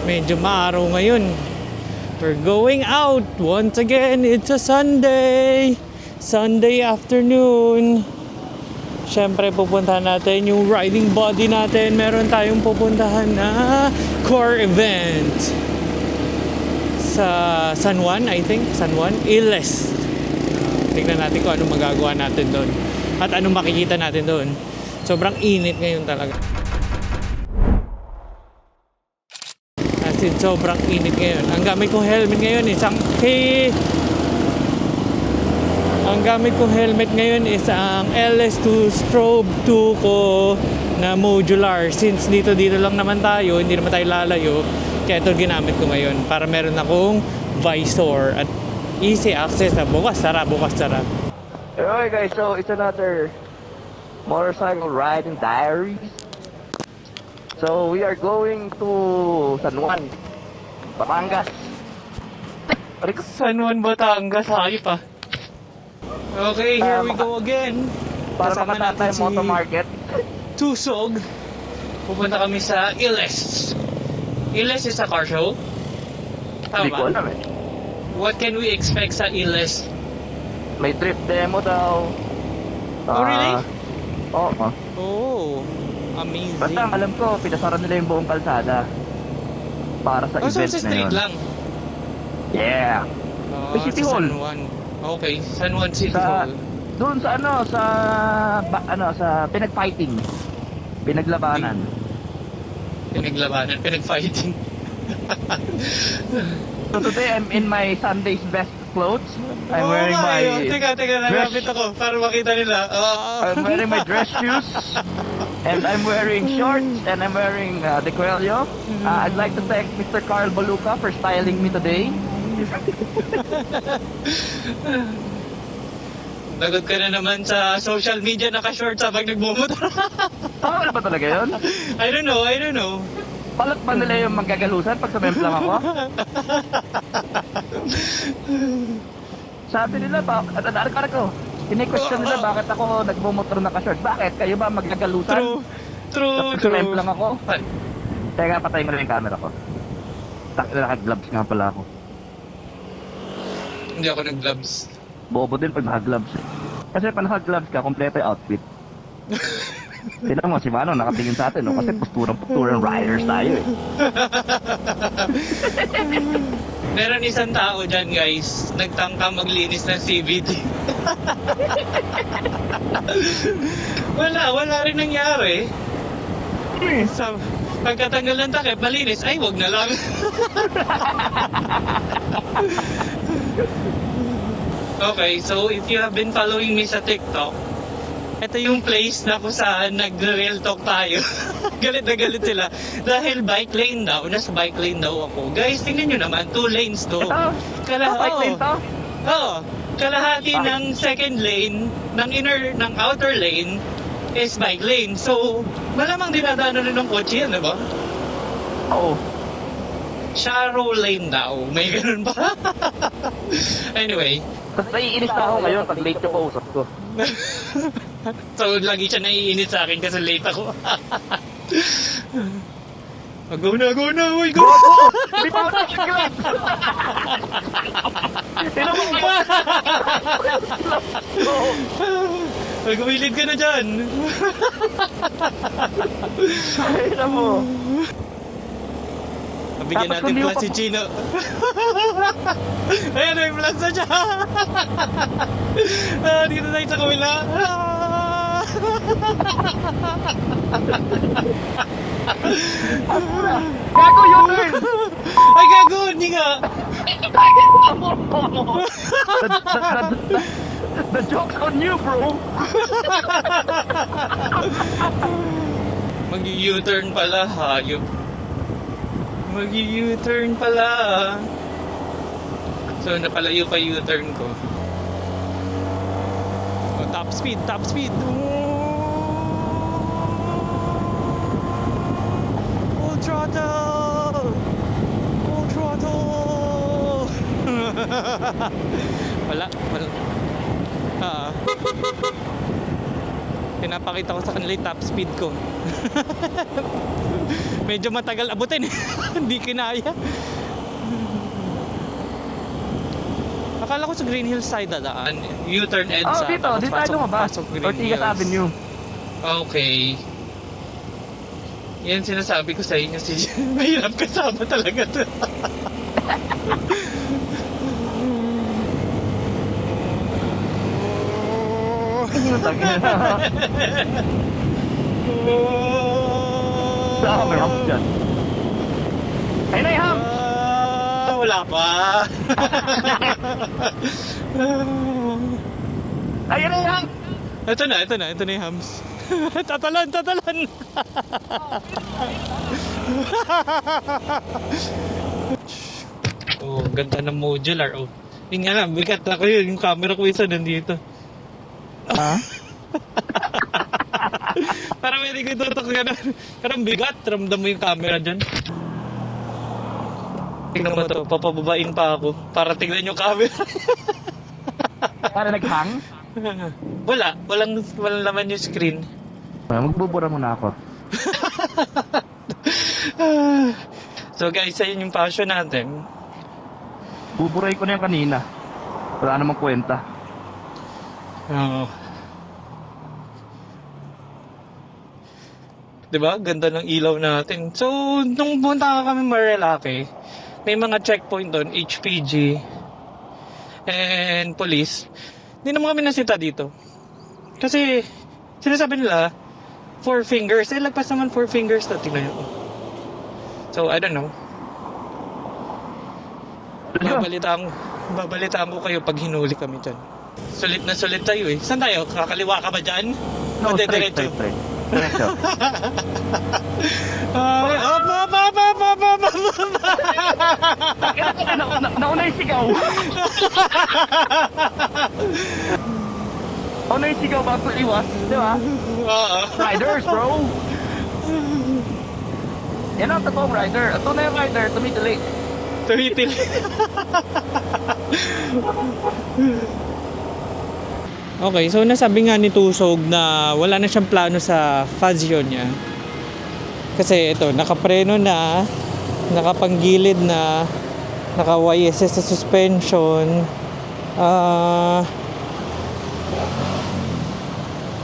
Medyo maaraw ngayon. We're going out once again. It's a Sunday. Sunday afternoon. Siyempre pupuntahan natin yung riding body natin. Meron tayong pupuntahan na core event sa San Juan, I think. San Juan, Iles. Tingnan natin kung anong magagawa natin doon at anong makikita natin doon. Sobrang init ngayon talaga. As in, sobrang init ngayon. Ang gamit kong helmet ngayon is ang LS2 Strobe 2 ko na modular. Since dito lang naman tayo, hindi naman tayo lalayo, kaya ito ginamit ko ngayon para meron akong visor at easy access na bukas sara. Alright guys, so it's another motorcycle riding diaries. So we are going to San Juan, Batangas. San Juan, Batangas, hayop pa. Okay, here we go again. Para Kasama makataan tayo natin si Moto Market. Tusog. Pupunta kami sa Iles. Iles is a car show? Hindi ko Tama? alam eh. What can we expect sa Iles? May trip demo daw. Oh, really? Oo. Oh, amazing. Basta ang alam ko, pinasara nila yung buong kalsada para sa Oh, so event sa na street yun. lang? Yeah. Oh, May City sa Hall. San Juan. Okay, San Juan City Sa, Hall. doon sa sa pinag-fighting. Pinaglabanan. Pinag-fighting. So today I'm in my Sunday's best clothes. I'm wearing my Teka, nalapit ako para makita nila. I'm wearing my dress shoes. And I'm wearing shorts and I'm wearing the Coelho. I'd like to thank Mr. Carl Baluca for styling me today. Lagot ka na naman sa social media naka-shorts habang nagmumotor. Tama na ba talaga yun? I don't know. Palat ba nila yung magkagalusan pag sumemplang ako? Sabi nila, ano ko? Kini-question nila bakit ako nagmumotor naka-short. Bakit? Kayo ba magkagalusan? True. Kapag sumemplang ako? Teka, patayin mo na yung camera ko. Naka-gloves nga pala ako. Hindi ako nag-gloves. Bobo din pag naka-gloves eh. Kasi pag naka-gloves ka, kompleto yung outfit. Tignan mo si Manong nakatingin sa atin, no? Kasi posturang riders tayo eh. Meron isang tao dyan, guys, nagtangka maglinis ng CVT. wala rin nangyari. Sa pagkatanggal ng takip, malinis, ay wag na lang. Okay, so if you have been following me sa TikTok, ito yung place na kung saan nag-real talk tayo. Galit na galit sila. Dahil bike lane daw, nasa bike lane daw ako. Guys, tingnan nyo naman, 2 lanes to. Ito? Bike lane to? Oo. Kalahati ng second lane, ng outer lane, is bike lane. So, malamang dinadaanan na ng kotse yan, diba? Oo. Shallow lane daw. May ganun pa. Anyway. Tapos naiinis na ako ngayon pag late yung kausap ko. So, lagi siya naiinit sa akin kasi late ako. Go na, uy, go! Hindi pa ako nag-gloves! Tignan mo ba? Magumilid ka na dyan. Tignan mo. Bigyan Tapos natin hindi plus mo si Chino. Ayan, may plus na siya. Dito tayo sa kabila. Gago yun din! Ay, gago, hindi nga. The joke's on you, bro! Mag-U-turn pala, hayop. Mag-U-turn pala. So, napalayo pa U-turn ko. Oh, top speed. Full throttle! Wala. Pinapakita ko sa kanila yung top speed ko. Medyo matagal abutin. Hindi kinaya. Akala ko sa Green Hills side dadaan. U-turn EDSA. Dito tayo lumabas. Ortigas Avenue. Okay. Yan sinasabi ko sa inyo si mahirap kasama talaga to. Saan may hump dyan? Ayun na yung hump! Wala pa. Ayun na yung hump! Ito na yung hams. Tatalan. Oh, ganda ng modular. Oh. Yun nga lang, bigat ako yun. Yung camera ko isa nandito. Ha? Parang hindi ko itutok gano'n. Parang bigat. Ramdam mo yung camera dyan. Tingnan mo to. Papababain pa ako. Para tingnan yung camera. Para nag-hang? Walang laman yung screen. Magbubura muna ako. So guys, ayun yung passion natin. Buburay ko na yung kanina. Wala namang kwenta. Oo. Diba? Ganda ng ilaw natin. So, nung punta kami Marilaki, may mga checkpoint doon, HPG and police. Hindi naman kami nasita dito. Kasi, sinasabi nila, 4 fingers. Lagpas naman 4 fingers na. Tingnan nyo. So, I don't know. Babalitaan ko kayo pag hinuli kami dyan. Sulit na sulit tayo eh. Saan tayo? Kakaliwa ka ba dyan? No, O straight. diretso? Diretso. Nauna yung sigaw. Nauna yung sigaw bago iwas. Di ba? Oo. Riders, bro. Yan ang totoong rider. Ito na yung rider. Tumitili. Tumitil. Okay, so nasabi nga ni Tusog na wala na siyang plano sa Fazio niya. Kasi ito, nakapreno na, nakapanggilid na, naka-YSS sa suspension.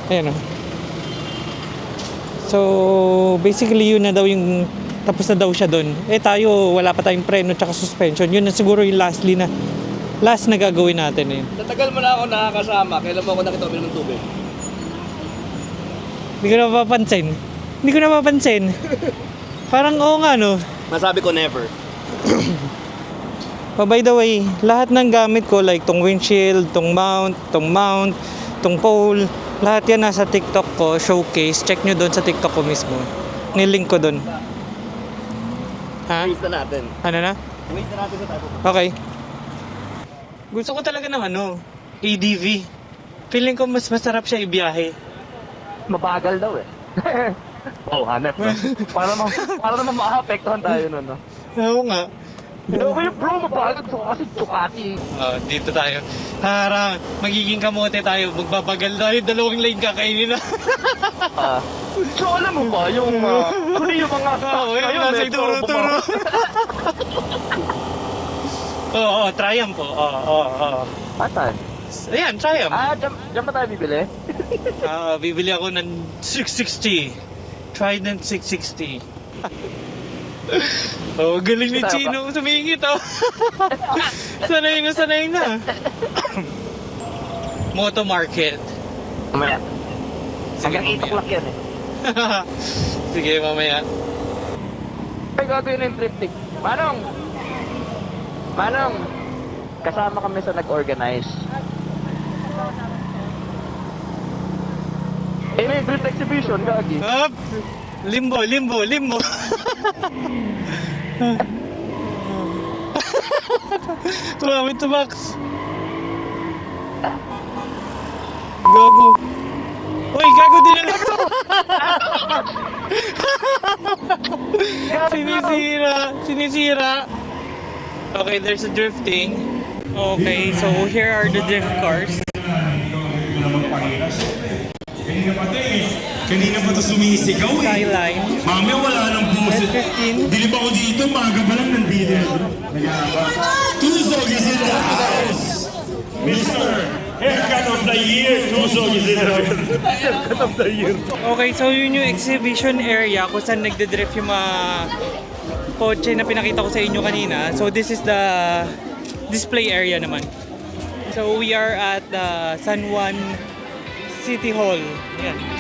Ayan o. So, basically yun na daw yung, tapos na daw siya doon. Tayo, wala pa tayong preno tsaka suspension. Yun na siguro yung last na gagawin natin eh. Natagal mo na ako nakakasama. Kailan mo ako nakita uminom ng tubig? Hindi ko napapansin. Parang oo nga no. Masabi ko never. Oh, by the way, lahat ng gamit ko like tong windshield, tong mount, tong pole, lahat yan nasa TikTok ko, showcase. Check nyo doon sa TikTok ko mismo. Nilink ko doon. Ha? Waste na natin. Ano na? Waste na natin sa tayo. Okay. Gusto ko talaga ng ADV. Feeling ko mas masarap siya ibiyahe. Mabagal daw eh. Hanap no? Para naman maapektuhan tayo nun, no? Oo nga. Okay, bro, mabagal to kasi Ducati. Dito tayo. Magiging kamote tayo. Magbabagal tayo. 2 lane kakainin na. So alam mo ba, yung yung mga stocks yun, ngayon, nasa turo-turo. Oo, Triumph po. Oo. Atan? Ayan, Triumph. Diyan ba tayo bibili? Bibili ako ng 660. Trident 660. Galing ni Chino. Sumingit Sanay na. Moto Market. Mamaya. Sige, Hanggang 8 o'clock yan eh. Sige, mamaya. Ay, gagawin na yung triptych. Manong, kasama kami sa nag-organize. May drift exhibition, gagi. Up! Limbo. Tumawid to Max. Gago. Uy, gago din na. Sinisira. Okay, there's a drifting. Okay, so here are the drift cars. Kanina pa to sumisigaw eh. Skyline. Mami, wala nang puso. F15. Dilip ako dito, maga pa lang nandito. Tuzog is in the house! Mr. Haircut of the Year! Tuzog is in the house! Haircut of the Year! Okay, so yun yung exhibition area kung saan nagde-drift yung mga kotse na pinakita ko sa inyo kanina. So this is the display area naman. So we are at the San Juan City Hall. Yan.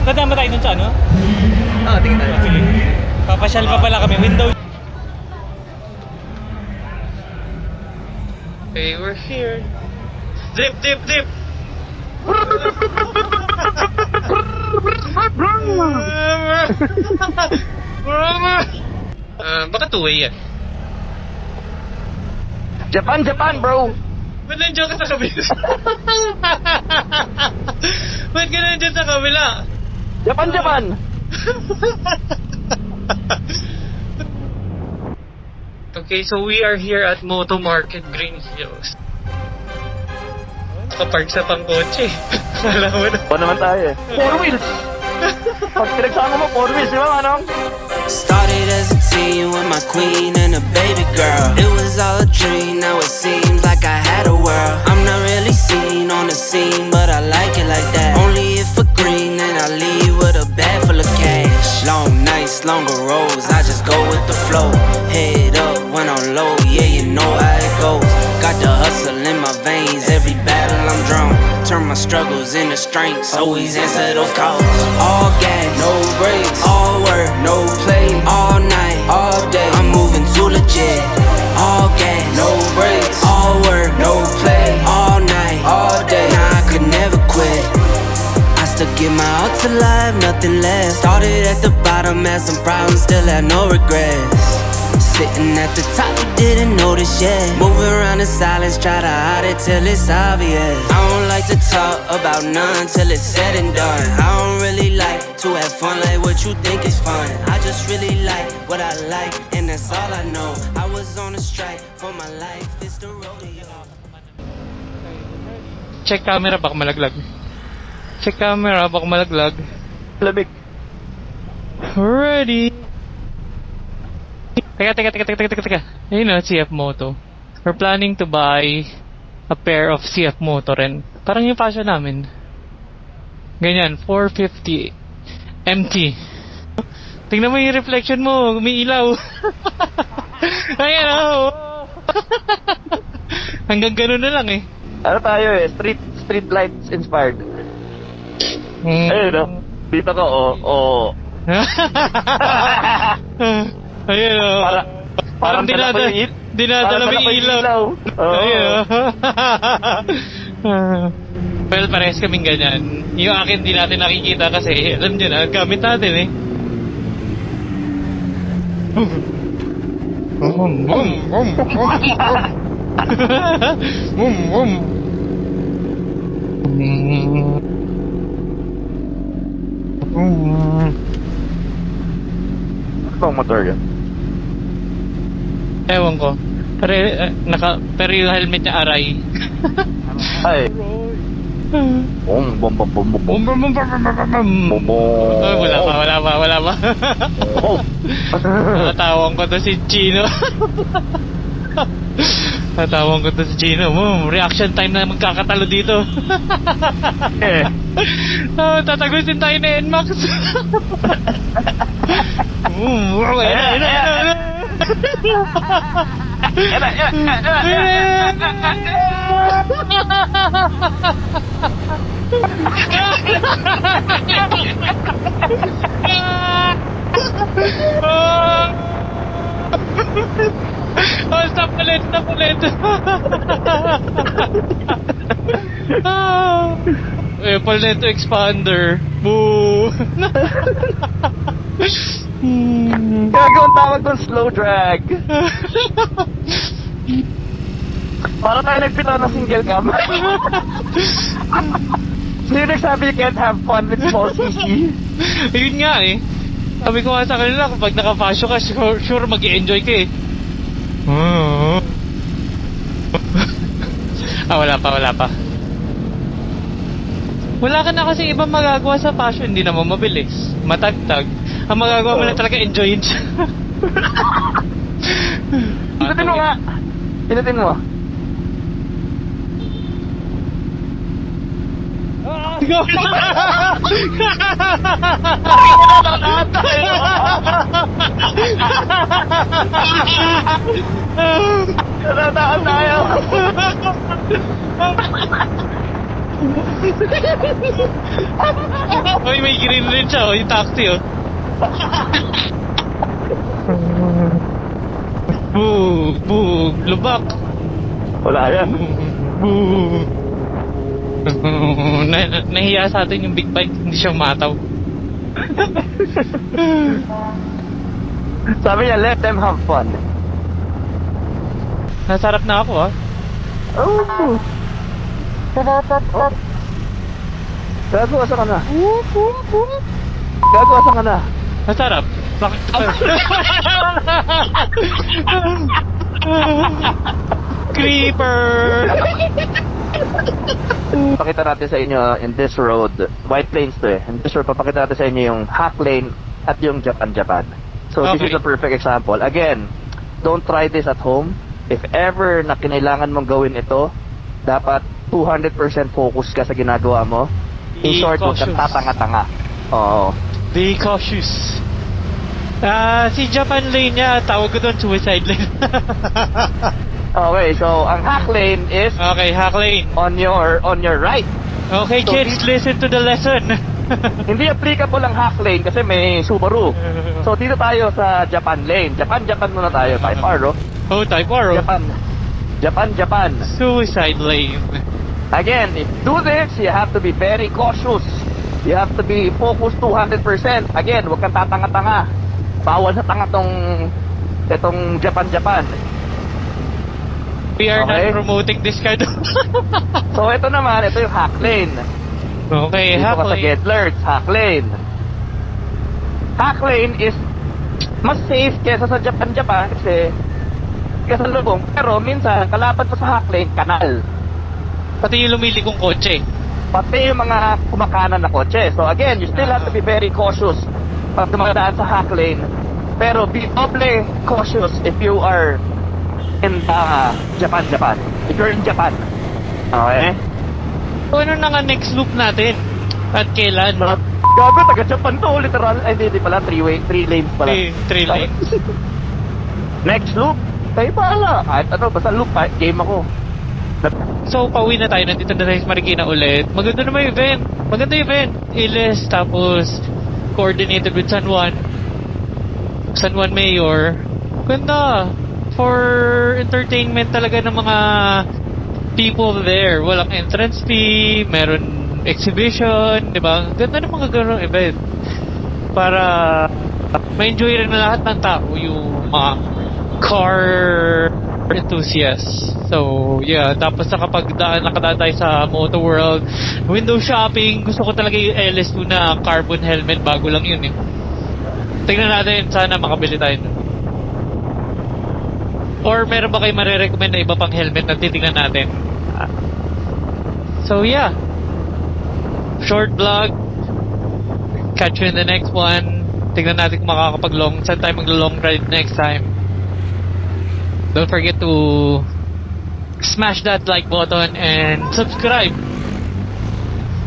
Dadaan ba tayo dun sa ano? Tingin tayo. Sige. Papasyal pa pala kami. Window. Okay, we're here. Dip, dip, dip! Baka two-way yan. Japan, Japan, bro! Ba't nandiyan ka sa kabila? Ba't ka nandiyan sa kabila? Japan, Japan! Okay, so we are here at Moto Market Green Hills. Nakapark sa pangkotse. Kala mo na. O naman tayo eh. 4 wheels! Pag pinagsama mo, 4 wheels, di ba, manong? Started as a teen with my queen and a baby girl. It was all a dream, now it seems like I had a world. I'm not really seen on the scene, but I like it like that. Only if for green, then I leave with a bag full of cash. Long nights, longer roads, I just go with the flow. Head up when I'm low, yeah, you know how it goes. Got the hustle in my veins, every battle I'm drawn. Turn my struggles into strengths, always answer those calls. All gas, no brakes, all work, no play. All night, all day, I'm moving too legit. All gas, no brakes, all work, no play. All night, all day, nah, I could never quit. I still give my all to life, nothing less. Started at the bottom, had some problems, still had no regrets. sitting at the top, you didn't notice yet. Moving around in silence, try to hide it till it's obvious. I don't like to talk about none till it's said and done. I don't really like to have fun like what you think is fun. I just really like what I like, and that's all I know. I was on a strike for my life, it's the rodeo. Check camera, baka malaglag. Check camera, baka malaglag. Lamig. Ready. Teka. Ayun na, CF Moto. We're planning to buy a pair of CF Moto rin. Parang yung fashion namin. Ganyan, 450 MT. Tingnan mo yung reflection mo, umiilaw. Ayan oh. Hanggang ganun na lang eh. Ano tayo eh, street lights inspired. Ayun no, dito ko, Ayun oh. Parang dinadala mo yung ilaw. Ayun oh. Well, parehas kaming ganyan. Yung akin di natin nakikita kasi alam nyo na, gamit natin eh. Ano bang motor yan? Ewan ko. Pero yung helmet niya aray. Ay. Bom. Oh, wala pa. Oh. Natawang ko to si Chino. Reaction time na magkakatalo dito. Tatagusin tayo na NMAX. Oh, stop ulit. Palnetto expander. Boo. Gagawin tawag doon, slow drag. Para tayo nagpito ng single cam. Sino nagsabi you can't have fun with small CC? Yun nga eh. Sabi ko nga sa kanila, kapag naka-fashion ka, sure mag-i-enjoy ka eh. Wala pa. Wala ka na kasi ibang magagawa sa fashion, hindi naman mabilis. Matagtag. Ang magagawa mo na talaga, enjoyin siya. Pinutin mo nga. Pinutin mo. Go! Natataan tayo. Uy, may green rin siya, yung taxi oh. Boo! Lubak! Wala yan. Boo! Nahiya sa atin yung big bike, hindi siya mataw. Sabi niya, let them have fun. Nasarap na ako ah. Oh. Gago, asa ka na? Gago, asa ka na? Nasarap. Bakit? Creeper! Pakita natin sa inyo in this road, White Plains to eh. In this road, papakita natin sa inyo yung hack lane at yung Japan. So this Okay. is a perfect example. Again, don't try this at home. If ever na kinailangan mong gawin ito, dapat 200% focus ka sa ginagawa mo. In Be short, huwag kang cautious. tatanga-tanga. Oo. Be cautious. Si Japan lane niya, tawag ko doon suicide lane. Okay, so ang hack lane is Okay, hack lane. on your right. Okay, So, kids, listen to the lesson. Hindi applicable ang hack lane kasi may Subaru. So dito tayo sa Japan lane. Japan muna tayo. Type R, no? Oh, type R. Japan. Suicide lane. Again, if do this, you have to be very cautious. You have to be focused 200%. Again, huwag kang tatanga-tanga. Bawal sa tanga tong itong Japan. We are Okay. not promoting this kind of... So ito naman, ito yung hack lane. Okay, Dito ka sa halfway. Get Lurks, hack lane. Hack lane is mas safe kesa sa Japan kasi kasalubong. Pero minsan, kalaban pa sa hack lane, kanal. Pati yung lumili kong kotse. Pati yung mga kumakanan na kotse. So again, you still have to be very cautious pag dumadaan sa hack lane. Pero be doble cautious if you are in Japan. If you're in Japan. Okay? So ano na nga next loop natin? At kailan? Gago, taga Japan to, literal. Ay, hindi pala, 3 lanes pala. Three lanes. Next loop, tayo paala. Kahit ano, basta loop, game ako. So, pauwi na tayo. Nandito na tayo sa Marikina ulit. Maganda naman yung event. Maganda yung event. Iles, tapos coordinated with San Juan Mayor. Ganda. For entertainment talaga ng mga people there. Walang entrance fee, meron exhibition, di ba? Ganda ng mga ganong event. Para ma-enjoy rin na lahat ng tao, yung mga car enthusiasts. So, yeah. Tapos nakadaan tayo sa Moto World. Window shopping. Gusto ko talaga yung LS2 na carbon helmet. Bago lang yun eh. Tingnan natin. Sana makabili tayo nun. Or meron ba kayo marirecommend na iba pang helmet na titingnan natin? So, yeah. Short vlog. Catch you in the next one. Tingnan natin kung saan tayo mag-long ride next time. Don't forget to smash that like button and subscribe.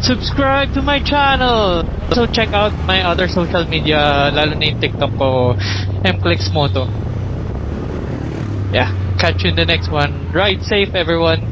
Subscribe to my channel. Also check out my other social media, lalo na yung TikTok ko, mclicksmoto. Yeah, catch you in the next one. Ride safe, everyone.